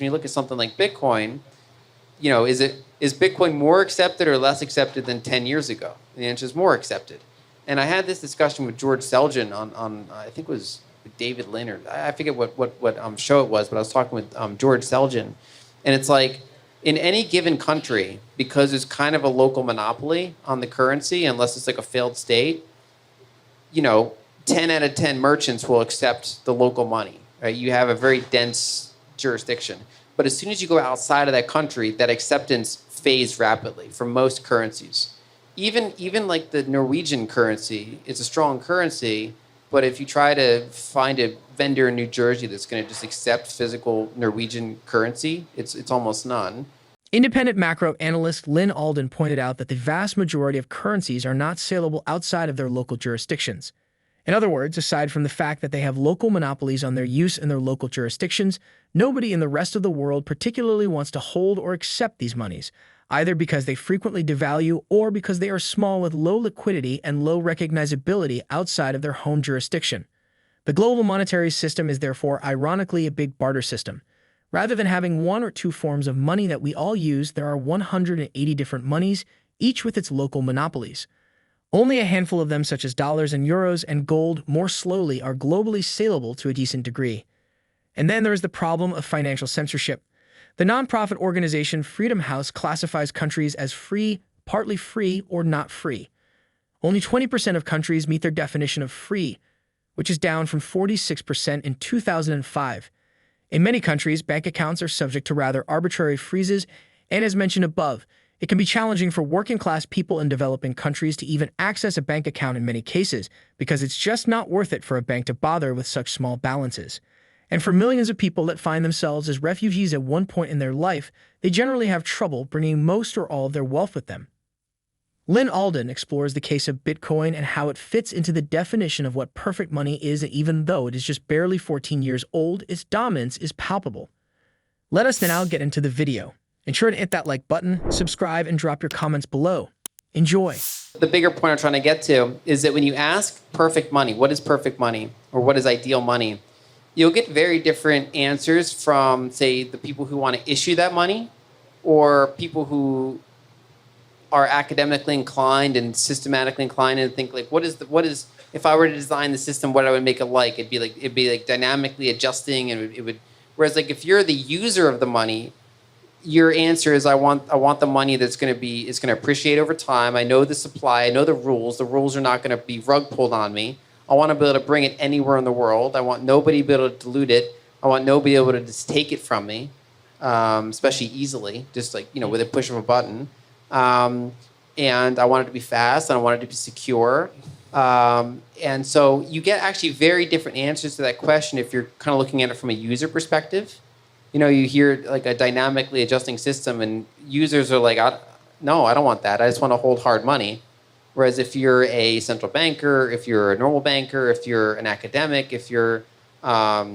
When you look at something like Bitcoin, is Bitcoin more accepted or less accepted than 10 years ago? And the answer is more accepted. And I had this discussion with George Selgin on I think it was David Lyn, or I forget what show it was, but I was talking with George Selgin. And it's like, in any given country, because there's kind of a local monopoly on the currency, unless it's like a failed state, 10 out of 10 merchants will accept the local money, right? You have a very dense jurisdiction. But as soon as you go outside of that country, that acceptance fades rapidly for most currencies. Even like the Norwegian currency, it's a strong currency, but if you try to find a vendor in New Jersey that's going to just accept physical Norwegian currency, it's almost none. Independent macro analyst Lyn Alden pointed out that the vast majority of currencies are not saleable outside of their local jurisdictions. In other words, aside from the fact that they have local monopolies on their use in their local jurisdictions, nobody in the rest of the world particularly wants to hold or accept these monies, either because they frequently devalue or because they are small with low liquidity and low recognizability outside of their home jurisdiction. The global monetary system is therefore ironically a big barter system. Rather than having one or two forms of money that we all use, there are 180 different monies, each with its local monopolies. Only a handful of them, such as dollars and euros and gold, more slowly are globally saleable to a decent degree. And then there is the problem of financial censorship. The nonprofit organization Freedom House classifies countries as free, partly free, or not free. Only 20% of countries meet their definition of free, which is down from 46% in 2005. In many countries, bank accounts are subject to rather arbitrary freezes, and as mentioned above, it can be challenging for working-class people in developing countries to even access a bank account in many cases, because it's just not worth it for a bank to bother with such small balances. And for millions of people that find themselves as refugees at one point in their life, they generally have trouble bringing most or all of their wealth with them. Lyn Alden explores the case of Bitcoin and how it fits into the definition of what perfect money is, and even though it is just barely 14 years old, its dominance is palpable. Let us now get into the video. Ensure to hit that like button, subscribe, and drop your comments below. Enjoy. The bigger point I'm trying to get to is that when you ask perfect money, what is perfect money, or what is ideal money, you'll get very different answers from, say, the people who want to issue that money, or people who are academically inclined and systematically inclined and think like, what is if I were to design the system, what I would make it like? It'd be like dynamically adjusting, and it would. Whereas like if you're the user of the money, your answer is I want the money that's going to appreciate over time. I know the supply. I know the rules. The rules are not going to be rug pulled on me. I want to be able to bring it anywhere in the world. I want nobody to be able to dilute it. I want nobody able to just take it from me, especially easily, just like with a push of a button. And I want it to be fast, and I want it to be secure. And so you get actually very different answers to that question if you're kind of looking at it from a user perspective. You hear like a dynamically adjusting system, and users are like, no, I don't want that. I just want to hold hard money. Whereas if you're a central banker, if you're a normal banker, if you're an academic, if you're a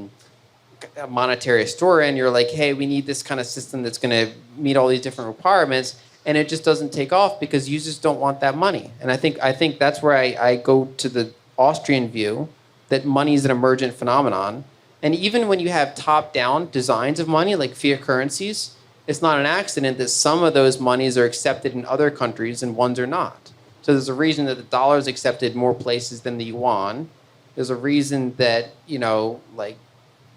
monetary historian, you're like, hey, we need this kind of system that's going to meet all these different requirements, and it just doesn't take off because users don't want that money. And I think that's where I go to the Austrian view that money is an emergent phenomenon. And even when you have top-down designs of money, like fiat currencies, it's not an accident that some of those monies are accepted in other countries and ones are not. So there's a reason that the dollar is accepted in more places than the yuan. There's a reason that, like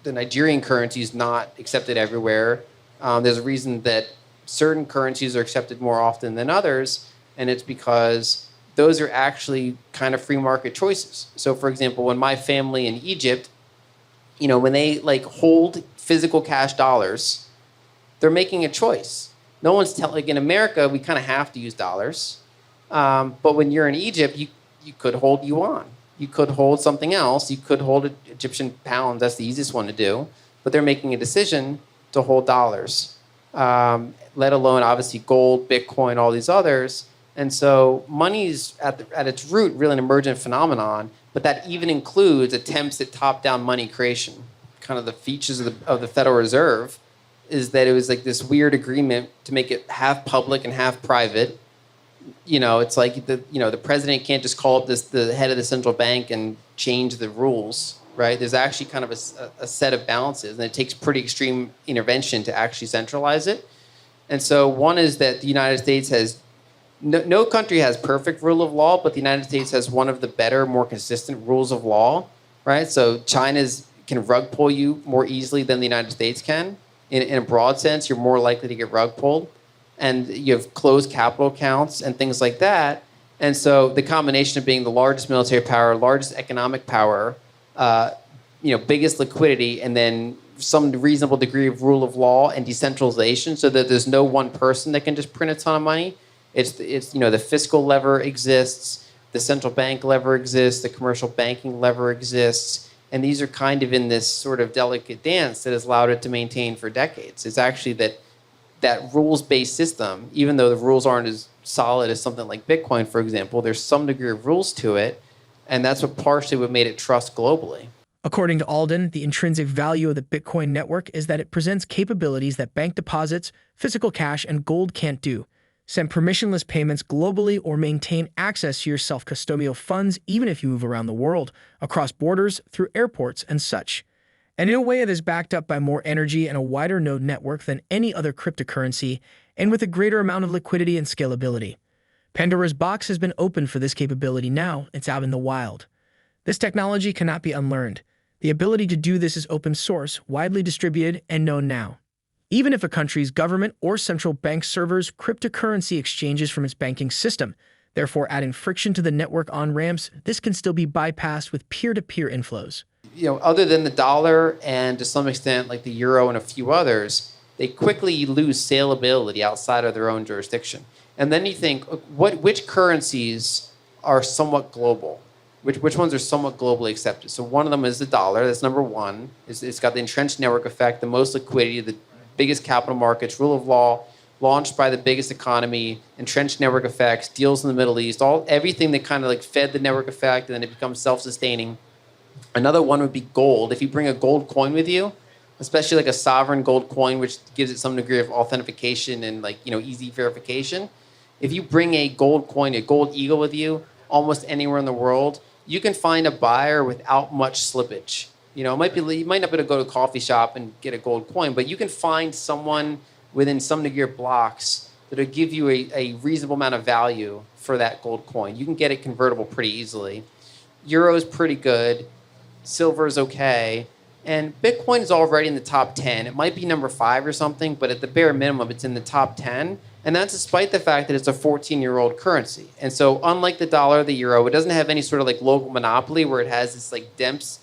the Nigerian currency is not accepted everywhere. There's a reason that certain currencies are accepted more often than others, and it's because those are actually kind of free market choices. So, for example, when my family in Egypt, when they like hold physical cash dollars, they're making a choice. No one's in America, we kind of have to use dollars. But when you're in Egypt, you could hold yuan. You could hold something else. You could hold Egyptian pounds. That's the easiest one to do. But they're making a decision to hold dollars, let alone obviously gold, Bitcoin, all these others. And so money's at its root really an emergent phenomenon, but that even includes attempts at top-down money creation. Kind of the features of the Federal Reserve is that it was like this weird agreement to make it half public and half private. It's like the president can't just call up the head of the central bank and change the rules, right? There's actually kind of a set of balances, and it takes pretty extreme intervention to actually centralize it. And so one is that the United States has no country has perfect rule of law, but the United States has one of the better, more consistent rules of law, right? So China's can rug pull you more easily than the United States can. In a broad sense, you're more likely to get rug pulled, and you have closed capital accounts and things like that. And so the combination of being the largest military power, largest economic power, biggest liquidity, and then some reasonable degree of rule of law and decentralization, so that there's no one person that can just print a ton of money. It's the fiscal lever exists, the central bank lever exists, the commercial banking lever exists, and these are kind of in this sort of delicate dance that has allowed it to maintain for decades. It's actually that rules-based system, even though the rules aren't as solid as something like Bitcoin, for example, there's some degree of rules to it, and that's partially what made it trust globally. According to Alden, the intrinsic value of the Bitcoin network is that it presents capabilities that bank deposits, physical cash, and gold can't do. Send permissionless payments globally or maintain access to your self-custodial funds even if you move around the world, across borders, through airports, and such. And in a way, it is backed up by more energy and a wider node network than any other cryptocurrency, and with a greater amount of liquidity and scalability. Pandora's box has been opened for this capability now. It's out in the wild. This technology cannot be unlearned. The ability to do this is open source, widely distributed, and known now. Even if a country's government or central bank servers cryptocurrency exchanges from its banking system, therefore adding friction to the network on-ramps, this can still be bypassed with peer-to-peer inflows. Other than the dollar and to some extent like the euro and a few others, they quickly lose saleability outside of their own jurisdiction. And then you think, which currencies are somewhat global? Which ones are somewhat globally accepted? So one of them is the dollar. That's number one. It's got the entrenched network effect, the most liquidity, the biggest capital markets, rule of law, launched by the biggest economy, entrenched network effects, deals in the Middle East, everything that kind of like fed the network effect, and then it becomes self-sustaining. Another one would be gold. If you bring a gold coin with you, especially like a sovereign gold coin, which gives it some degree of authentication and easy verification. If you bring a gold coin, a gold eagle with you, almost anywhere in the world, you can find a buyer without much slippage. You might not be able to go to a coffee shop and get a gold coin, but you can find someone within some degree of blocks that'll give you a reasonable amount of value for that gold coin. You can get it convertible pretty easily. Euro is pretty good. Silver is okay. And Bitcoin is already in the top 10. It might be number 5 or something, but at the bare minimum, it's in the top 10. And that's despite the fact that it's a 14-year-old currency. And so unlike the dollar or the euro, it doesn't have any sort of local monopoly where it has this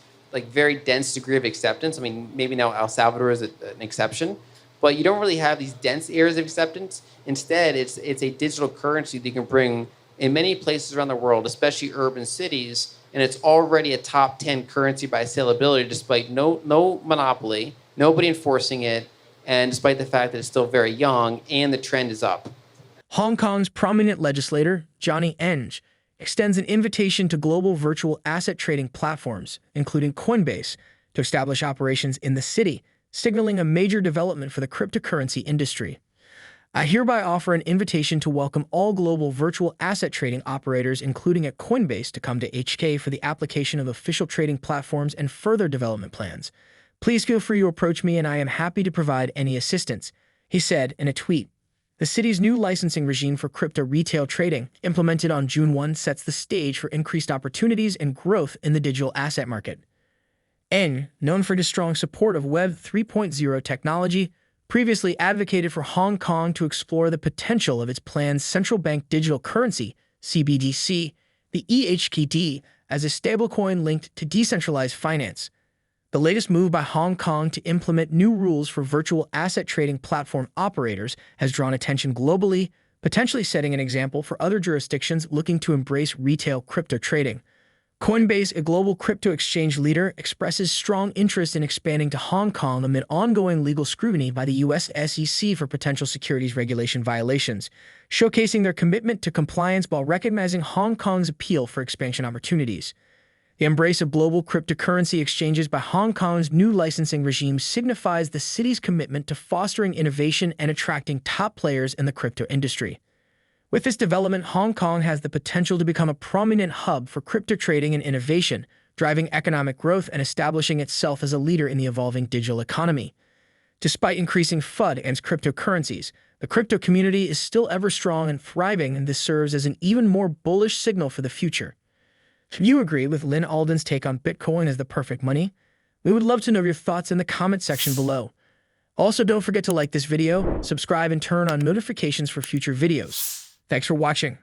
very dense degree of acceptance. I mean, maybe now El Salvador is an exception, but you don't really have these dense areas of acceptance. Instead, it's a digital currency that you can bring in many places around the world, especially urban cities, and it's already a top 10 currency by saleability despite no monopoly, nobody enforcing it, and despite the fact that it's still very young and the trend is up. Hong Kong's prominent legislator, Johnny Eng, extends an invitation to global virtual asset trading platforms, including Coinbase, to establish operations in the city, signaling a major development for the cryptocurrency industry. I hereby offer an invitation to welcome all global virtual asset trading operators, including at Coinbase, to come to HK for the application of official trading platforms and further development plans. Please feel free to approach me and I am happy to provide any assistance, he said in a tweet. The city's new licensing regime for crypto retail trading, implemented on June 1, sets the stage for increased opportunities and growth in the digital asset market. Eng, known for his strong support of Web 3.0 technology, previously advocated for Hong Kong to explore the potential of its planned central bank digital currency, CBDC, the EHKD, as a stablecoin linked to decentralized finance. The latest move by Hong Kong to implement new rules for virtual asset trading platform operators has drawn attention globally, potentially setting an example for other jurisdictions looking to embrace retail crypto trading. Coinbase, a global crypto exchange leader, expresses strong interest in expanding to Hong Kong amid ongoing legal scrutiny by the U.S. SEC for potential securities regulation violations, showcasing their commitment to compliance while recognizing Hong Kong's appeal for expansion opportunities. The embrace of global cryptocurrency exchanges by Hong Kong's new licensing regime signifies the city's commitment to fostering innovation and attracting top players in the crypto industry. With this development, Hong Kong has the potential to become a prominent hub for crypto trading and innovation, driving economic growth and establishing itself as a leader in the evolving digital economy. Despite increasing FUD and cryptocurrencies, the crypto community is still ever strong and thriving, and this serves as an even more bullish signal for the future. If you agree with Lyn Alden's take on Bitcoin as the perfect money, we would love to know your thoughts in the comment section below. Also, don't forget to like this video, subscribe, and turn on notifications for future videos. Thanks for watching.